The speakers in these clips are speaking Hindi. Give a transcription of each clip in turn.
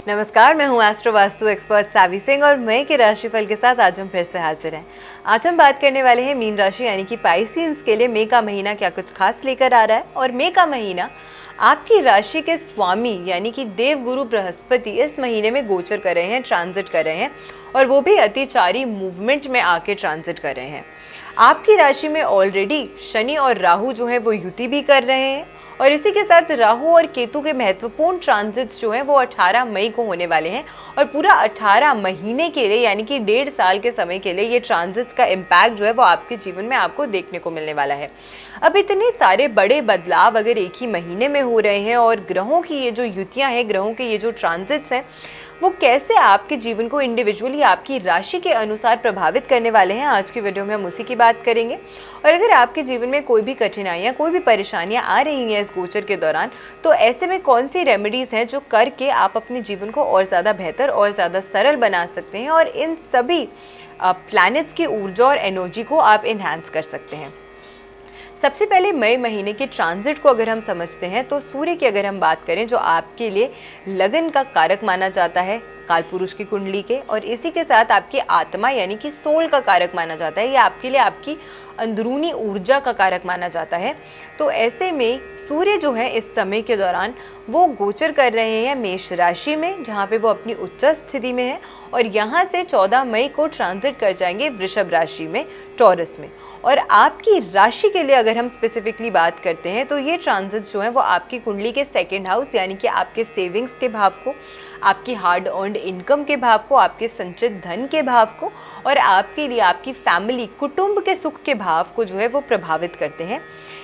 नमस्कार, मैं हूँ एस्ट्रो वास्तु एक्सपर्ट सावी सिंह और मई के राशिफल के साथ आज हम फिर से हाजिर हैं। आज हम बात करने वाले हैं मीन राशि यानी कि पाइसियंस के लिए मई का महीना क्या कुछ खास लेकर आ रहा है। और मई का महीना आपकी राशि के स्वामी यानी कि देवगुरु बृहस्पति इस महीने में गोचर कर रहे हैं, ट्रांजिट कर रहे हैं, और वो भी अतिचारी मूवमेंट में आके ट्रांजिट कर रहे हैं। आपकी राशि में ऑलरेडी शनि और राहु जो है वो युति भी कर रहे हैं, और इसी के साथ राहु और केतु के महत्वपूर्ण ट्रांजिट्स जो हैं वो 18 मई को होने वाले हैं। और पूरा 18 महीने के लिए यानी कि 1.5 साल के समय के लिए ये ट्रांजिट्स का इम्पैक्ट जो है वो आपके जीवन में आपको देखने को मिलने वाला है। अब इतने सारे बड़े बदलाव अगर एक ही महीने में हो रहे हैं और ग्रहों की ये जो युतियाँ हैं, ग्रहों के ये जो ट्रांजिट्स हैं, वो कैसे आपके जीवन को इंडिविजुअली आपकी राशि के अनुसार प्रभावित करने वाले हैं, आज की वीडियो में हम उसी की बात करेंगे। और अगर आपके जीवन में कोई भी कठिनाइयाँ, कोई भी परेशानियाँ आ रही हैं इस गोचर के दौरान, तो ऐसे में कौन सी रेमेडीज़ हैं जो करके आप अपने जीवन को और ज़्यादा बेहतर और ज़्यादा सरल बना सकते हैं और इन सभी प्लैनेट्स की ऊर्जा और एनर्जी को आप इन्हांस कर सकते हैं। सबसे पहले मई महीने के ट्रांजिट को अगर हम समझते हैं तो सूर्य की अगर हम बात करें, जो आपके लिए लगन का कारक माना जाता है कालपुरुष की कुंडली के, और इसी के साथ आपकी आत्मा यानी कि सोल का कारक माना जाता है, ये आपके लिए आपकी अंदरूनी ऊर्जा का कारक माना जाता है। तो ऐसे में सूर्य जो है इस समय के दौरान वो गोचर कर रहे हैं मेष राशि में, जहाँ पे वो अपनी उच्च स्थिति में है, और यहाँ से 14 मई को ट्रांजिट कर जाएंगे वृषभ राशि में, टॉरस में। और आपकी राशि के लिए अगर हम स्पेसिफिकली बात करते हैं तो ये ट्रांजिट जो है वो आपकी कुंडली के सेकंड हाउस यानी कि आपके सेविंग्स के भाव को, आपकी हार्ड अर्नड इनकम के भाव को, आपके संचित धन के भाव को, और आपके लिए आपकी फैमिली, कुटुंब के सुख के भाव को जो है वो प्रभावित करते हैं।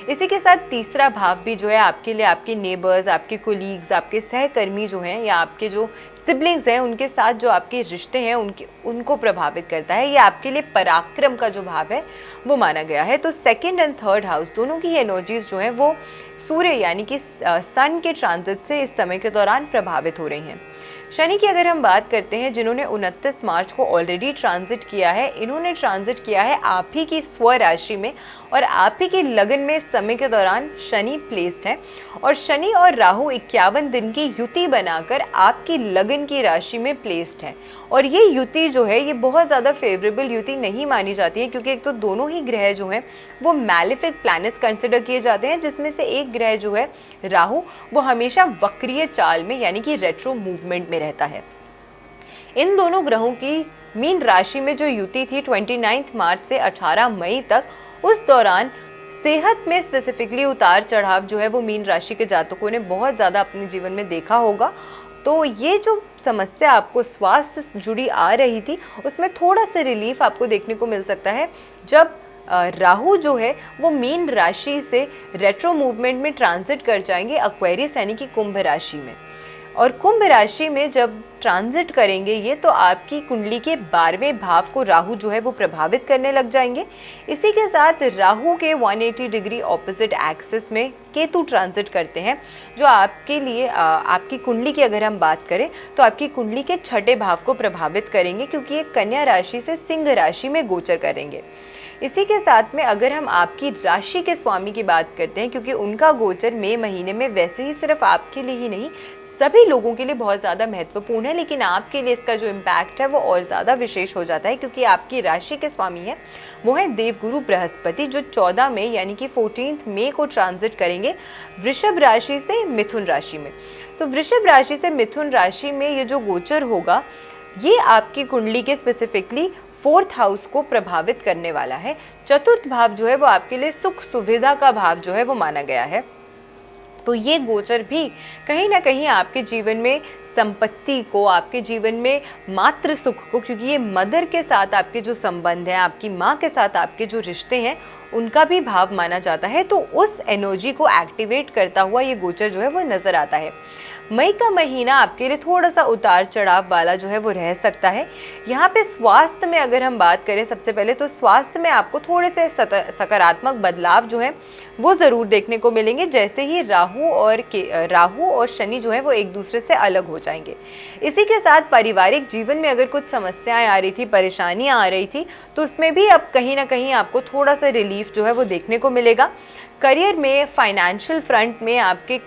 इसी के साथ तीसरा भाव भी जो है आपके लिए आपके नेबर्स, आपके कोलीग्स, आपके सहकर्मी जो हैं, या आपके जो सिबलिंग्स हैं उनके साथ जो आपके रिश्ते हैं उनको प्रभावित करता है। ये आपके लिए पराक्रम का जो भाव है वो माना गया है। तो सेकंड एंड थर्ड हाउस दोनों की एनर्जीज जो हैं वो सूर्य यानी कि सन के ट्रांजिट से इस समय के दौरान प्रभावित हो रही हैं। शनि की अगर हम बात करते हैं, जिन्होंने 29 मार्च को ऑलरेडी ट्रांजिट किया है, इन्होंने ट्रांजिट किया है आप ही की स्व राशि में, और आप ही की लगन में इस समय के दौरान शनि प्लेस्ड है। और शनि और राहु 51 दिन की युति बनाकर आपकी लगन की राशि में प्लेस्ड है। और ये युति जो है ये बहुत ज़्यादा फेवरेबल युति नहीं मानी जाती है, क्योंकि एक तो दोनों ही ग्रह जो हैं वो मैलेफिक प्लैनेट्स कंसिडर किए जाते हैं, जिसमें से एक ग्रह जो है राहु वो हमेशा वक्रीय चाल में यानी कि रेट्रो मूवमेंट में रहता है। इन दोनों ग्रहों की मीन राशि में जो युति थी 29 मार्च से 18 मई तक, उस दौरान सेहत में स्पेसिफिकली उतार चढ़ाव जो है वो मीन राशि के जातकों ने बहुत ज़्यादा अपने जीवन में देखा होगा। तो ये जो समस्या आपको स्वास्थ्य से जुड़ी आ रही थी उसमें थोड़ा सा रिलीफ आपको देखने को मिल सकता है जब राहु जो है वो मीन राशि से रेट्रो मूवमेंट में ट्रांजिट कर जाएंगे एक्वेरियस यानी कि कुंभ राशि में। और कुंभ राशि में जब ट्रांजिट करेंगे ये, तो आपकी कुंडली के 12वें भाव को राहु जो है वो प्रभावित करने लग जाएंगे। इसी के साथ राहु के 180 डिग्री ऑपोजिट एक्सिस में केतु ट्रांजिट करते हैं, जो आपके लिए आपकी कुंडली की अगर हम बात करें तो आपकी कुंडली के 6ठे भाव को प्रभावित करेंगे, क्योंकि ये कन्या राशि से सिंह राशि में गोचर करेंगे। इसी के साथ में अगर हम आपकी राशि के स्वामी की बात करते हैं, क्योंकि उनका गोचर मई महीने में वैसे ही सिर्फ आपके लिए ही नहीं सभी लोगों के लिए बहुत ज़्यादा महत्वपूर्ण है, लेकिन आपके लिए इसका जो इम्पैक्ट है वो और ज़्यादा विशेष हो जाता है, क्योंकि आपकी राशि के स्वामी है वो है देवगुरु बृहस्पति, जो 14 मई यानी कि 14 मई को ट्रांजिट करेंगे वृषभ राशि से मिथुन राशि में। तो वृषभ राशि से मिथुन राशि में ये जो गोचर होगा ये आपकी कुंडली के स्पेसिफिकली 4th हाउस को प्रभावित करने वाला है। चतुर्थ भाव जो है वो आपके लिए सुख सुविधा का भाव जो है वो माना गया है। तो ये गोचर भी कहीं ना कहीं आपके जीवन में संपत्ति को, आपके जीवन में मातृ सुख को, क्योंकि ये मदर के साथ आपके जो संबंध हैं, आपकी माँ के साथ आपके जो रिश्ते हैं, उनका भी भाव माना जाता है। तो उस एनर्जी को एक्टिवेट करता हुआ ये गोचर जो है वो नज़र आता है। मई का महीना आपके लिए थोड़ा सा उतार चढ़ाव वाला जो है वो रह सकता है। यहाँ पे स्वास्थ्य में अगर हम बात करें, सबसे पहले तो स्वास्थ्य में आपको थोड़े से सकारात्मक बदलाव जो है वो ज़रूर देखने को मिलेंगे, जैसे ही राहु और शनि जो है वो एक दूसरे से अलग हो जाएंगे। इसी के साथ पारिवारिक जीवन में अगर कुछ समस्याएं आ रही थी, परेशानियां आ रही थी, तो उसमें भी अब कहीं ना कहीं आपको थोड़ा सा रिलीफ जो है वो देखने को मिलेगा। करियर में, फाइनेंशियल फ्रंट में आपके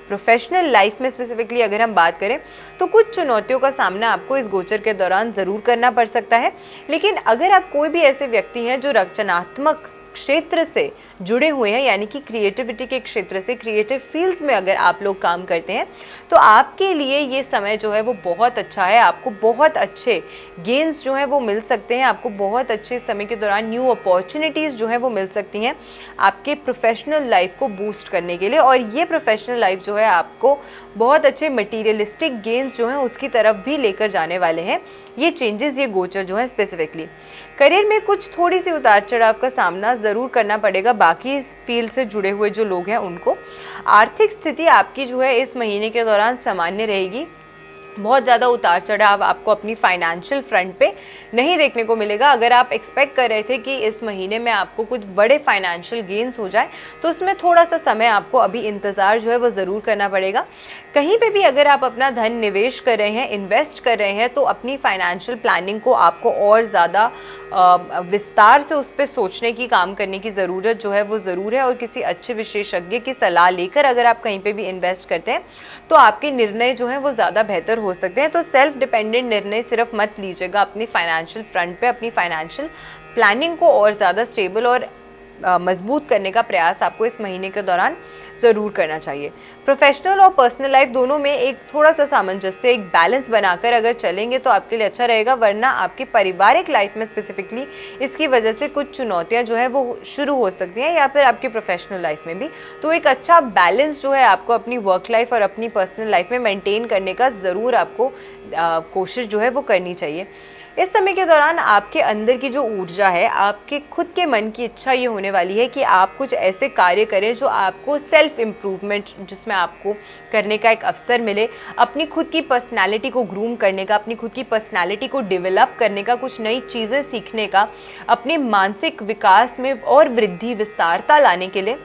प्रोफेशनल लाइफ में स्पेसिफिकली अगर हम बात करें तो कुछ चुनौतियों का सामना आपको इस गोचर के दौरान ज़रूर करना पड़ सकता है। लेकिन अगर आप कोई भी ऐसे व्यक्ति हैं जो रचनात्मक क्षेत्र से जुड़े हुए हैं, यानी कि क्रिएटिविटी के क्षेत्र से, क्रिएटिव फील्ड्स में अगर आप लोग काम करते हैं तो आपके लिए ये समय जो है वो बहुत अच्छा है। आपको बहुत अच्छे गेन्स जो हैं वो मिल सकते हैं, आपको बहुत अच्छे समय के दौरान न्यू अपॉर्चुनिटीज़ जो हैं वो मिल सकती हैं आपके प्रोफेशनल लाइफ को बूस्ट करने के लिए। और ये प्रोफेशनल लाइफ जो है आपको बहुत अच्छे मटीरियलिस्टिक गेन्स जो हैं उसकी तरफ भी लेकर जाने वाले हैं ये चेंजेस, ये गोचर जो है स्पेसिफिकली। करियर में कुछ थोड़ी सी उतार चढ़ाव का सामना ज़रूर करना पड़ेगा बाकी इस फील्ड से जुड़े हुए जो लोग हैं उनको। आर्थिक स्थिति आपकी जो है इस महीने के दौरान सामान्य रहेगी। बहुत ज़्यादा उतार चढ़ाव आपको अपनी फाइनेंशियल फ्रंट पे नहीं देखने को मिलेगा। अगर आप एक्सपेक्ट कर रहे थे कि इस महीने में आपको कुछ बड़े फाइनेंशियल गेन्स हो जाए तो उसमें थोड़ा सा समय आपको अभी इंतज़ार जो है वो ज़रूर करना पड़ेगा। कहीं पे भी अगर आप अपना धन निवेश कर रहे हैं, इन्वेस्ट कर रहे हैं, तो अपनी फाइनेंशियल प्लानिंग को आपको और ज़्यादा विस्तार से उस पर सोचने की, काम करने की ज़रूरत जो है वो ज़रूर है। और किसी अच्छे विशेषज्ञ की सलाह लेकर अगर आप कहीं पे भी इन्वेस्ट करते हैं तो आपके निर्णय जो हैं वो ज़्यादा बेहतर हो सकते हैं। तो सेल्फ डिपेंडेंट निर्णय सिर्फ मत लीजिएगा अपनी फाइनेंशियल फ्रंट पे। अपनी फाइनेंशियल प्लानिंग को और ज़्यादा स्टेबल और मजबूत करने का प्रयास आपको इस महीने के दौरान ज़रूर करना चाहिए। प्रोफेशनल और पर्सनल लाइफ दोनों में एक थोड़ा सा सामंजस्य, एक बैलेंस बनाकर अगर चलेंगे तो आपके लिए अच्छा रहेगा। वरना आपकी पारिवारिक लाइफ में स्पेसिफिकली इसकी वजह से कुछ चुनौतियां जो है वो शुरू हो सकती हैं, या फिर आपकी प्रोफेशनल लाइफ में भी। तो एक अच्छा बैलेंस जो है आपको अपनी वर्क लाइफ और अपनी पर्सनल लाइफ में मेंटेन करने का ज़रूर आपको कोशिश जो है वो करनी चाहिए। इस समय के दौरान आपके अंदर की जो ऊर्जा है, आपके खुद के मन की इच्छा ये होने वाली है कि आप कुछ ऐसे कार्य करें जो आपको सेल्फ इम्प्रूवमेंट, जिसमें आपको करने का एक अवसर मिले, अपनी खुद की पर्सनालिटी को ग्रूम करने का, अपनी खुद की पर्सनालिटी को डेवलप करने का, कुछ नई चीज़ें सीखने का, अपने मानसिक विकास में और वृद्धि, विस्तारता लाने के लिए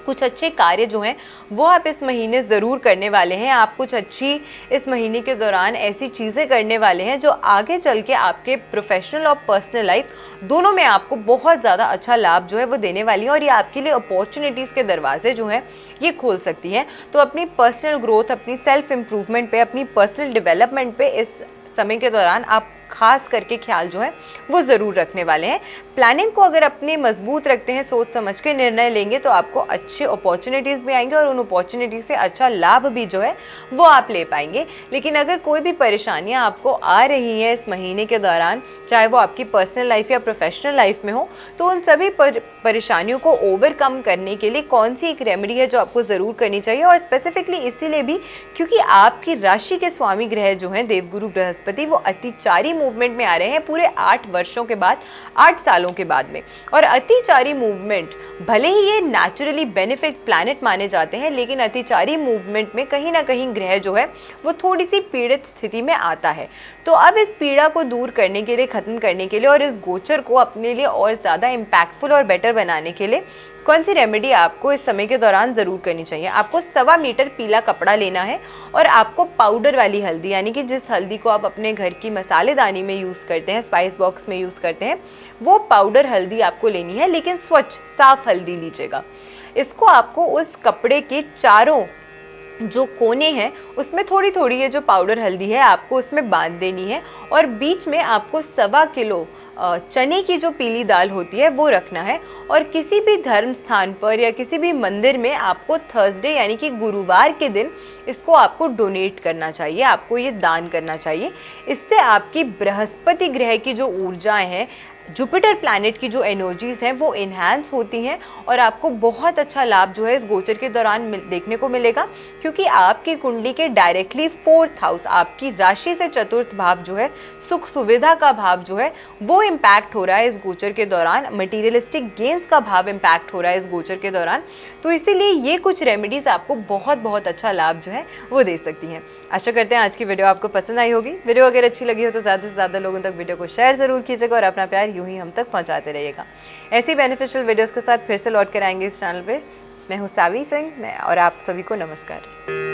कुछ अच्छे कार्य जो हैं वो आप इस महीने ज़रूर करने वाले हैं। आप कुछ अच्छी इस महीने के दौरान ऐसी चीज़ें करने वाले हैं जो आगे चल के आपके प्रोफेशनल और पर्सनल लाइफ दोनों में आपको बहुत ज़्यादा अच्छा लाभ जो है वो देने वाली है। और ये आपके लिए अपॉर्चुनिटीज़ के दरवाजे जो हैं ये खोल सकती हैं। तो अपनी पर्सनल ग्रोथ, अपनी सेल्फ इम्प्रूवमेंट पे, अपनी पर्सनल डेवलपमेंट पे इस समय के दौरान आप खास करके ख्याल जो है वो ज़रूर रखने वाले हैं। प्लानिंग को अगर अपनी मजबूत रखते हैं, सोच समझ के निर्णय लेंगे तो आपको अच्छे अपॉर्चुनिटीज़ भी आएंगे और उन अपॉर्चुनिटी से अच्छा लाभ भी जो है वो आप ले पाएंगे। लेकिन अगर कोई भी परेशानियां आपको आ रही हैं इस महीने के दौरान, चाहे वो आपकी पर्सनल लाइफ या प्रोफेशनल लाइफ में हो, तो उन सभी परेशानियों को ओवरकम करने के लिए कौन सी एक रेमेडी है जो आपको ज़रूर करनी चाहिए। और स्पेसिफिकली इसीलिए भी क्योंकि आपकी राशि के स्वामी ग्रह जो हैं देवगुरु बृहस्पति, वो अतिचारी मूवमेंट में आ रहे हैं पूरे 8 वर्षों के बाद, 8 सालों के बाद में। और अतिचारी मूवमेंट भले ही ये नेचुरली बेनिफिट प्लैनेट माने जाते हैं, लेकिन अतिचारी मूवमेंट में कहीं ना कहीं ग्रह जो है वो थोड़ी सी पीड़ित स्थिति में आता है। तो अब इस पीड़ा को दूर करने के लिए, ख़त्म करने के लिए और इस गोचर को अपने लिए और ज़्यादा इम्पैक्टफुल और बेटर बनाने के लिए कौन सी रेमेडी आपको इस समय के दौरान ज़रूर करनी चाहिए। आपको 1.25 मीटर पीला कपड़ा लेना है और आपको पाउडर वाली हल्दी, यानी कि जिस हल्दी को आप अपने घर की मसालेदानी में यूज़ करते हैं, स्पाइस बॉक्स में यूज़ करते हैं, वो पाउडर हल्दी आपको लेनी है। लेकिन स्वच्छ साफ हल्दी लीजिएगा। इसको आपको उस कपड़े के चारों जो कोने हैं उसमें थोड़ी थोड़ी ये जो पाउडर हल्दी है आपको उसमें बांध देनी है। और बीच में आपको 1.25 किलो चने की जो पीली दाल होती है वो रखना है। और किसी भी धर्म स्थान पर या किसी भी मंदिर में आपको थर्सडे यानी कि गुरुवार के दिन इसको आपको डोनेट करना चाहिए, आपको ये दान करना चाहिए। इससे आपकी बृहस्पति ग्रह की जो ऊर्जाएं हैं, जुपिटर प्लैनेट की जो एनर्जीज हैं वो इन्हांस होती हैं और आपको बहुत अच्छा लाभ जो है इस गोचर के दौरान देखने को मिलेगा। क्योंकि आपकी कुंडली के डायरेक्टली 4th हाउस, आपकी राशि से 4th भाव जो है, सुख सुविधा का भाव जो है वो इम्पैक्ट हो रहा है इस गोचर के दौरान। मटीरियलिस्टिक गेन्स का भाव इम्पैक्ट हो रहा है इस गोचर के दौरान। तो इसीलिए ये कुछ रेमेडीज आपको बहुत बहुत अच्छा लाभ जो है वो दे सकती हैं। आशा करते हैं आज की वीडियो आपको पसंद आई होगी। वीडियो अगर अच्छी लगी हो तो ज़्यादा से ज़्यादा लोगों तक वीडियो को शेयर ज़रूर कीजिएगा और अपना प्यार यूं ही हम तक पहुंचाते रहिएगा। ऐसी बेनिफिशियल वीडियोस के साथ फिर से लौट कर आएंगे इस चैनल पे। मैं हूं सावी सिंह और आप सभी को नमस्कार।